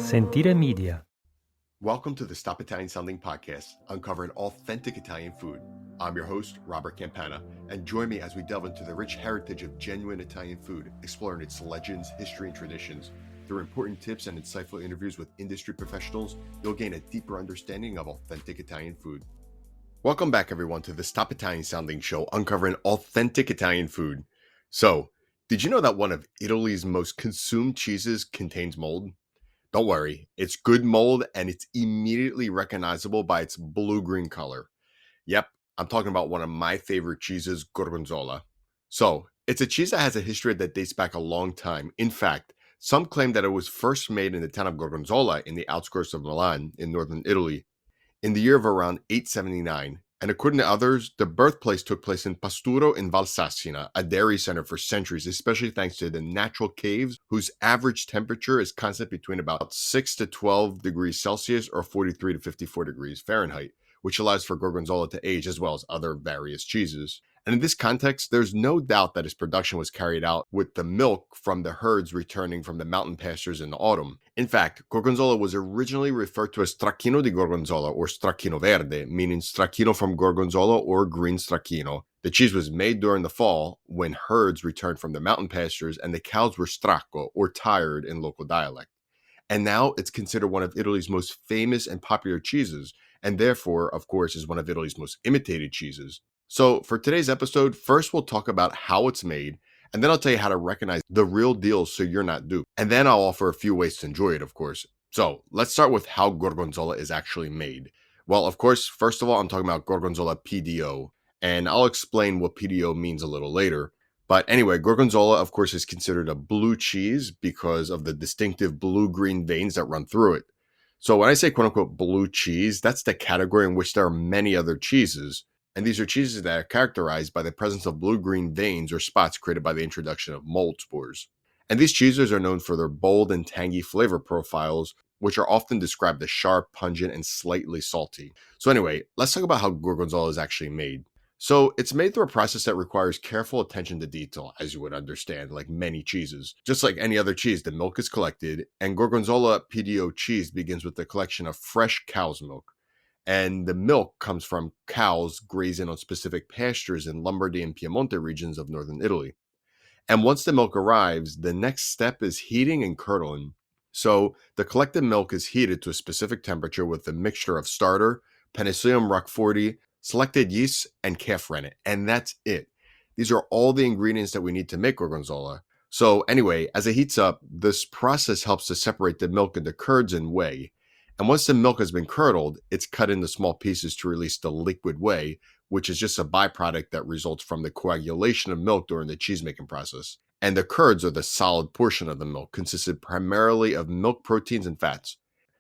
Sentire Media. Welcome to the Stop Italian Sounding podcast, uncovering authentic Italian food. I'm your host, Robert Campana, and join me as we delve into the rich heritage of genuine Italian food, exploring its legends, history, and traditions. Through important tips and insightful interviews with industry professionals, you'll gain a deeper understanding of authentic Italian food. Welcome back, everyone, to the Stop Italian Sounding show, uncovering authentic Italian food. So, did you know that one of Italy's most consumed cheeses contains mold? Don't worry, it's good mold and it's immediately recognizable by its blue-green color. Yep, I'm talking about one of my favorite cheeses, Gorgonzola. So, it's a cheese that has a history that dates back a long time. In fact, some claim that it was first made in the town of Gorgonzola in the outskirts of Milan in northern Italy in the year of around 879. And according to others, the birthplace took place in Pasturo in Valsassina, a dairy center for centuries, especially thanks to the natural caves whose average temperature is constant between about 6 to 12 degrees Celsius or 43 to 54 degrees Fahrenheit, which allows for Gorgonzola to age as well as other various cheeses. And in this context, there's no doubt that its production was carried out with the milk from the herds returning from the mountain pastures in the autumn. In fact, Gorgonzola was originally referred to as Stracchino di Gorgonzola or Stracchino Verde, meaning Stracchino from Gorgonzola or green Stracchino. The cheese was made during the fall when herds returned from the mountain pastures and the cows were stracco or tired in local dialect. And now it's considered one of Italy's most famous and popular cheeses, and therefore, of course, is one of Italy's most imitated cheeses. So for today's episode, first we'll talk about how it's made, and then I'll tell you how to recognize the real deal so you're not duped. And then I'll offer a few ways to enjoy it, of course. So let's start with how Gorgonzola is actually made. Well, of course, first of all, I'm talking about Gorgonzola PDO, and I'll explain what PDO means a little later. But anyway, Gorgonzola, of course, is considered a blue cheese because of the distinctive blue-green veins that run through it. So when I say quote-unquote blue cheese, that's the category in which there are many other cheeses. And these are cheeses that are characterized by the presence of blue-green veins or spots created by the introduction of mold spores. And these cheeses are known for their bold and tangy flavor profiles, which are often described as sharp, pungent, and slightly salty. So anyway, let's talk about how Gorgonzola is actually made. So it's made through a process that requires careful attention to detail, as you would understand, like many cheeses. Just like any other cheese, the milk is collected, and Gorgonzola PDO cheese begins with the collection of fresh cow's milk. And the milk comes from cows grazing on specific pastures in Lombardy and Piemonte regions of northern Italy. And once the milk arrives, the next step is heating and curdling. So the collected milk is heated to a specific temperature with a mixture of starter, Penicillium roqueforti, selected yeast, and calf rennet. And that's it. These are all the ingredients that we need to make Gorgonzola. So anyway, as it heats up, this process helps to separate the milk into curds and whey. And once the milk has been curdled, it's cut into small pieces to release the liquid whey, which is just a byproduct that results from the coagulation of milk during the cheesemaking process. And the curds are the solid portion of the milk, consisted primarily of milk proteins and fats.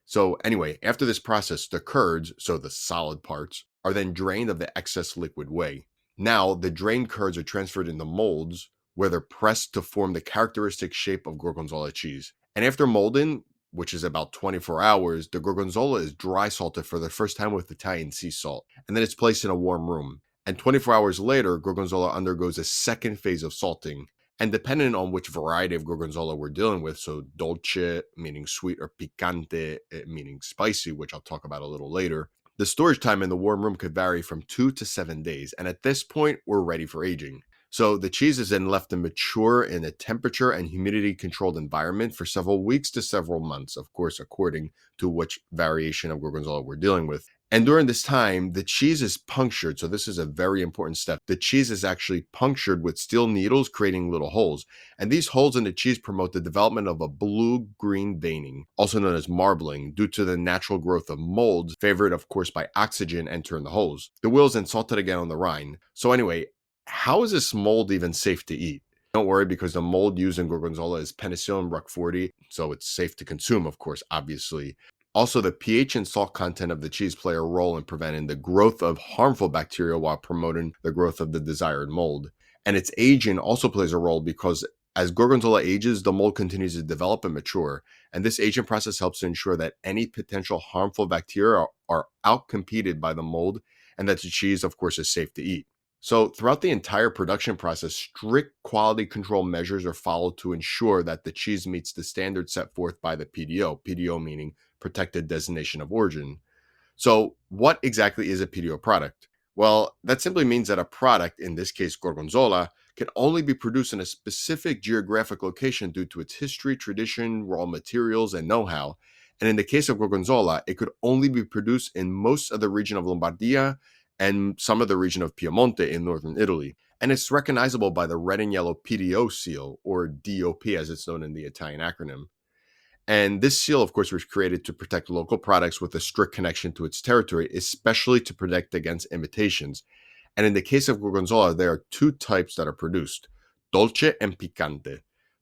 So anyway, after this process, the curds, so the solid parts, are then drained of the excess liquid whey. Now, the drained curds are transferred into molds where they're pressed to form the characteristic shape of Gorgonzola cheese. And after molding, which is about 24 hours, the Gorgonzola is dry salted for the first time with Italian sea salt, and then it's placed in a warm room. And 24 hours later, Gorgonzola undergoes a second phase of salting. And depending on which variety of Gorgonzola we're dealing with, so dolce, meaning sweet, or picante, meaning spicy, which I'll talk about a little later, the storage time in the warm room could vary from 2 to 7 days. And at this point, we're ready for aging. So the cheese is then left to mature in a temperature and humidity controlled environment for several weeks to several months, of course, according to which variation of Gorgonzola we're dealing with. And during this time, the cheese is punctured. So this is a very important step. The cheese is actually punctured with steel needles, creating little holes. And these holes in the cheese promote the development of a blue-green veining, also known as marbling, due to the natural growth of molds, favored, of course, by oxygen entering the holes. The wheel is then salted again on the rind. So anyway, how is this mold even safe to eat? Don't worry, because the mold used in Gorgonzola is Penicillium roqueforti, so it's safe to consume, of course, obviously. Also, the pH and salt content of the cheese play a role in preventing the growth of harmful bacteria while promoting the growth of the desired mold. And its aging also plays a role because as Gorgonzola ages, the mold continues to develop and mature. And this aging process helps to ensure that any potential harmful bacteria are outcompeted by the mold and that the cheese, of course, is safe to eat. So throughout the entire production process, strict quality control measures are followed to ensure that the cheese meets the standards set forth by the PDO, PDO meaning Protected Designation of Origin. So what exactly is a PDO product? Well, that simply means that a product, in this case Gorgonzola, can only be produced in a specific geographic location due to its history, tradition, raw materials, and know-how. And in the case of Gorgonzola, it could only be produced in most of the region of Lombardia and some of the region of Piemonte in northern Italy. And it's recognizable by the red and yellow PDO seal, or DOP as it's known in the Italian acronym. And this seal, of course, was created to protect local products with a strict connection to its territory, especially to protect against imitations. And in the case of Gorgonzola, there are two types that are produced, dolce and picante.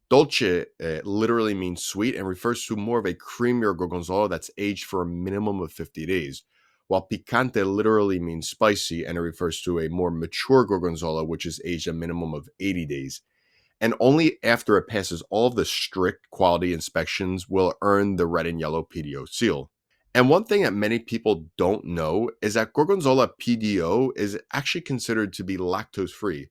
Dolce literally means sweet and refers to more of a creamier Gorgonzola that's aged for a minimum of 50 days, while picante literally means spicy and it refers to a more mature Gorgonzola, which is aged a minimum of 80 days. And only after it passes all of the strict quality inspections will it earn the red and yellow PDO seal. And one thing that many people don't know is that Gorgonzola PDO is actually considered to be lactose free.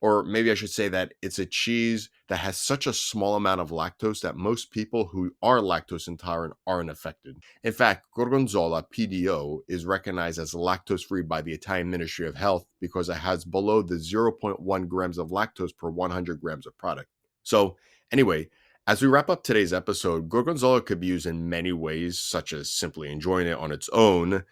Or maybe I should say that it's a cheese that has such a small amount of lactose that most people who are lactose intolerant aren't affected. In fact, Gorgonzola PDO is recognized as lactose-free by the Italian Ministry of Health because it has below the 0.1 grams of lactose per 100 grams of product. So anyway, as we wrap up today's episode, Gorgonzola could be used in many ways, such as simply enjoying it on its own,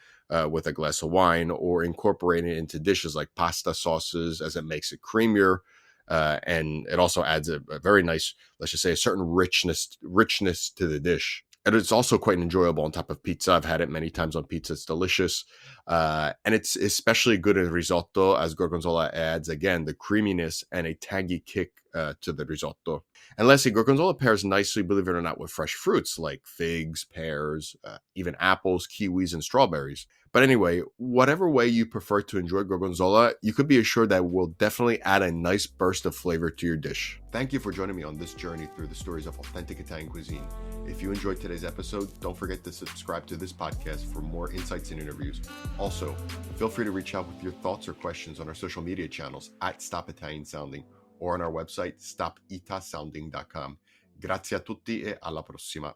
with a glass of wine, or incorporating it into dishes like pasta sauces as it makes it creamier. And it also adds a very nice, let's just say, a certain richness to the dish. And it's also quite enjoyable on top of pizza. I've had it many times on pizza. It's delicious. And it's especially good in risotto, as Gorgonzola adds, again, the creaminess and a tangy kick to the risotto. And lastly, Gorgonzola pairs nicely, believe it or not, with fresh fruits like figs, pears, even apples, kiwis, and strawberries. But anyway, whatever way you prefer to enjoy Gorgonzola, you could be assured that it will definitely add a nice burst of flavor to your dish. Thank you for joining me on this journey through the stories of authentic Italian cuisine. If you enjoyed today's episode, don't forget to subscribe to this podcast for more insights and interviews. Also, feel free to reach out with your thoughts or questions on our social media channels at Stop Italian Sounding or on our website, stopitasounding.com. Grazie a tutti e alla prossima.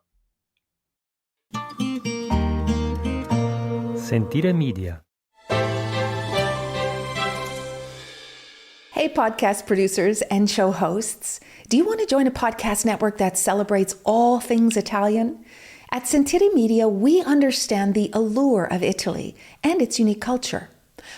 Sentire Media. Hey, podcast producers and show hosts. Do you want to join a podcast network that celebrates all things Italian? At Sentire Media, we understand the allure of Italy and its unique culture.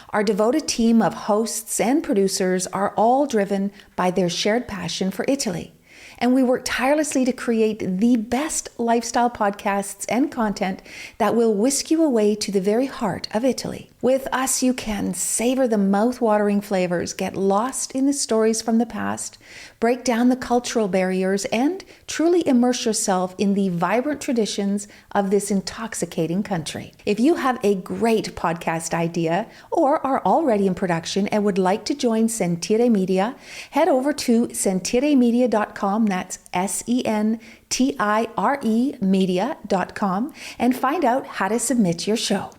Our devoted team of hosts and producers are all driven by their shared passion for Italy. And we work tirelessly to create the best lifestyle podcasts and content that will whisk you away to the very heart of Italy. With us, you can savor the mouth-watering flavors, get lost in the stories from the past, break down the cultural barriers, and truly immerse yourself in the vibrant traditions of this intoxicating country. If you have a great podcast idea or are already in production and would like to join Sentire Media, head over to sentiremedia.com, that's SENTIRE media.com, and find out how to submit your show.